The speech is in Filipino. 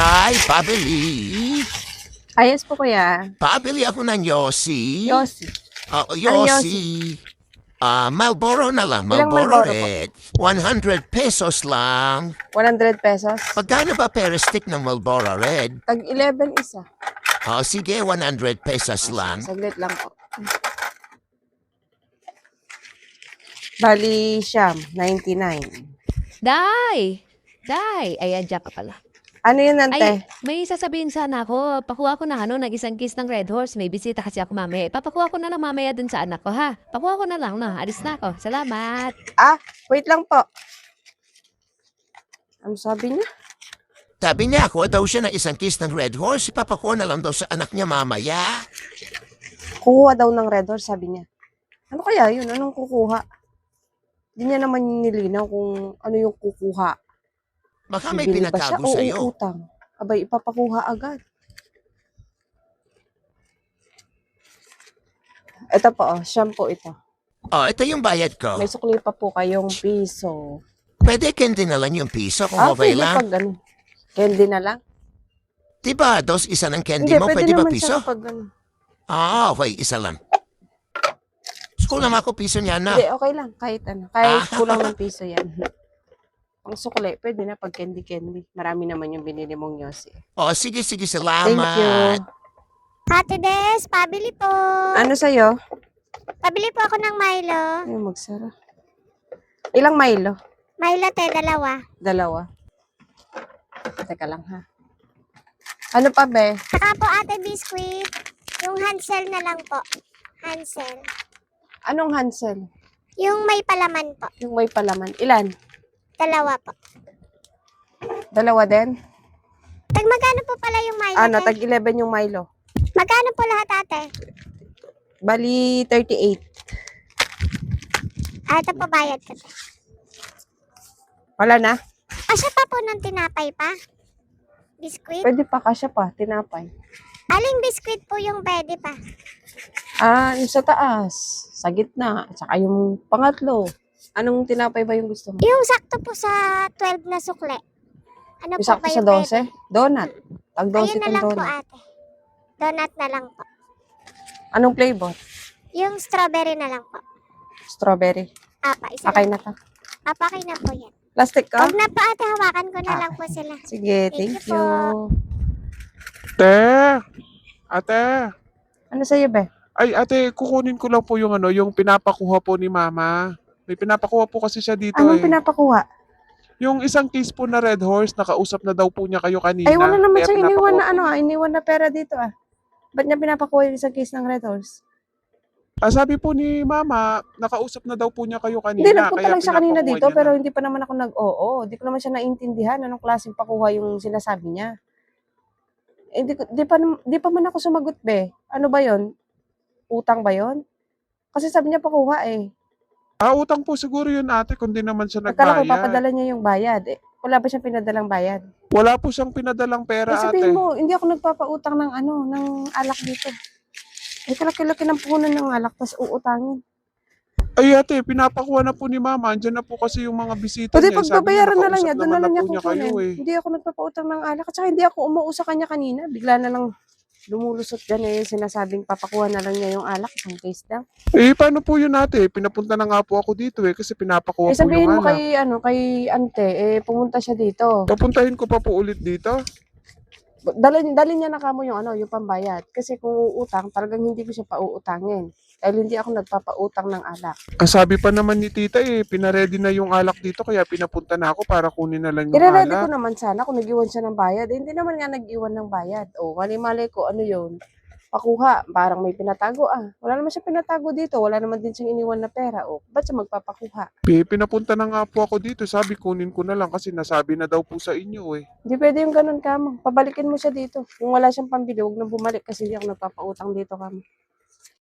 Tay, pabili. Ayos po kuya. Pabili ako ng Yossi. Yossi. Oh, Anong Yossi. Marlboro na lang. Ilang Marlboro Marlboro po? Red. 100 pesos lang. 100 pesos. Magkano ba per stick ng Marlboro Red? Tag 11 isa. Oh, sige, 100 pesos lang. Saglit lang po. Bali siyam, 99. Day! Day! Ayan, dyan ka pala. Ano yun, Ay, ante? may sasabihin sana ako. Pakuha ko na ng isang kiss ng Red Horse. May bisita kasi ako mamaya. Papakuha ko na lang mamaya dun sa anak ko, ha? Pakuha ko na lang, no? Alis na ako. Salamat. Wait lang po. Ano sabi niya? Sabi niya, kuha daw siya ng isang kiss ng Red Horse. Ipapakuha na lang daw sa anak niya mamaya. Kukuha daw ng Red Horse, sabi niya. Ano kaya yun? Anong kukuha? Hindi niya naman nilinaw kung ano yung kukuha. Baka may Bibili ba siya pinatago o sa'yo. uutang? Abay, ipapakuha agad. Ito po, shampoo ito. Oh, ito yung bayad ko. May sukli pa po kayong piso. Pwede candy na lang yung piso kung okay Pwede lang. pag ano. Candy na lang. Diba, dos isa ng candy Hindi, mo, pwede pwede ba naman piso? siya pag ano. Okay, isa lang. School naman ako piso niya na. Hindi, okay lang. Kahit ano. Kahit kulang ng piso yan. Ang sukli, pwede na pag candy-candy. Marami naman yung binili mong Yossi. Oh, sige, Thank salamat. you. Ate Des, pabili po. Ano sa'yo? Pabili po ako ng Milo. Ay, magsara. Ilang Milo? Milo te, dalawa. Dalawa. Teka lang ha. Ano pa, be? Saka po ate biscuit. Yung Hansel na lang po. Hansel. Anong Hansel? Yung may palaman po. Yung may palaman. Ilan? Dalawa po. Dalawa din? Tag magkano po pala yung Milo Ano, te? tag 11 yung Milo. Magkano po lahat ate? Bali, 38. Ito po bayad ko te. Wala na? Asya pa po ng tinapay pa? Biscuit? Pwede pa, kasya pa, tinapay. Aling biscuit po yung pwede pa? Yung sa taas, sa gitna, tsaka yung pangatlo. Anong tinapay ba yung gusto mo? Yung sakto po sa 12 na sukle. Ano Yung po sakto ba sa yung pwede? 12? Donut. Tag 12 Ayun na itong lang po donut. ate. Donut na lang po. Anong flavor? Yung strawberry na lang po. Strawberry. Isa Okay lang. na to. Okay na po yan. Plastic ka? Huwag na po ate, hawakan ko na lang po sila. Sige, Thank thank you you. Ate, Ano sa'yo, be? ay ate, kukunin ko lang po yung yung pinapakuha po ni mama. May pinapakuha po kasi siya dito Anong eh. pinapakuha? Yung isang case po na Red Horse, nakausap na daw po niya kayo kanina. Ay, wala naman kaya siyang iniwan pinapakuha na po. iniwan na pera dito Ba't niya pinapakuha yung isang case ng Red Horse? Sabi po ni mama, nakausap na daw po niya kayo kanina. Hindi, nagpunta kaya lang siya kanina pinapakuha dito, niya pero na. hindi pa naman ako nag-oo. Hindi ko naman siya naintindihan anong klaseng pakuha yung sinasabi niya. Di pa man ako sumagot, be. Ano ba yon? Utang ba yon? Kasi sabi niya pakuha eh. Utang po siguro yun ate, kung di naman siya Akala ko nagbayad. papadala niya yung bayad. Wala ba siyang pinadalang bayad? Wala po siyang pinadalang pera Sabihin ate. mo, hindi ako nagpapautang ng ng alak dito. Kalaki-laki ng puhunan ng alak, tapos uutangin. Ay ate, pinapakuha na po ni mama. Andyan na po kasi yung mga bisita Pwede niya. pagbabayaran na lang niya, nakausap doon na naman lang niya po niya kukunin. kayo eh. Hindi ako nagpapautang ng alak, at saka hindi ako umuo sa kanya kanina. Bigla na lang lumulusot dyan sinasabing papakuha na lang niya yung alak, isang case lang. Paano po yun ate? Pinapunta na nga po ako dito kasi pinapakuha po Sabihin yung mo kay ante, pumunta siya dito. Papuntahin ko pa po ulit dito. Dalhin niya na kamo yung pambayad. Kasi kung uutang, talagang hindi ko siya pauutangin. Dahil hindi ako nagpapautang ng alak. Ang sabi pa naman ni tita pinaredy na yung alak dito kaya pinapunta na ako para kunin na lang yung Ire-ready ko alak. naman sana kung nag-iwan siya ng bayad. Hindi naman nga nag-iwan ng bayad. O, mali-mali ko, ano yun? Pakuha, parang may pinatago Wala naman siya pinatago dito. Wala naman din siyang iniwan na pera. O, ba't siya magpapakuha? Pinapunta na nga po ako dito. Sabi kunin ko na lang kasi nasabi na daw po sa inyo eh. Hindi pwede yung ganun kamo. Pabalikin mo siya dito. Kung wala siyang pambili, huwag na bumalik kasi hindi ako nagpapautang dito kamo.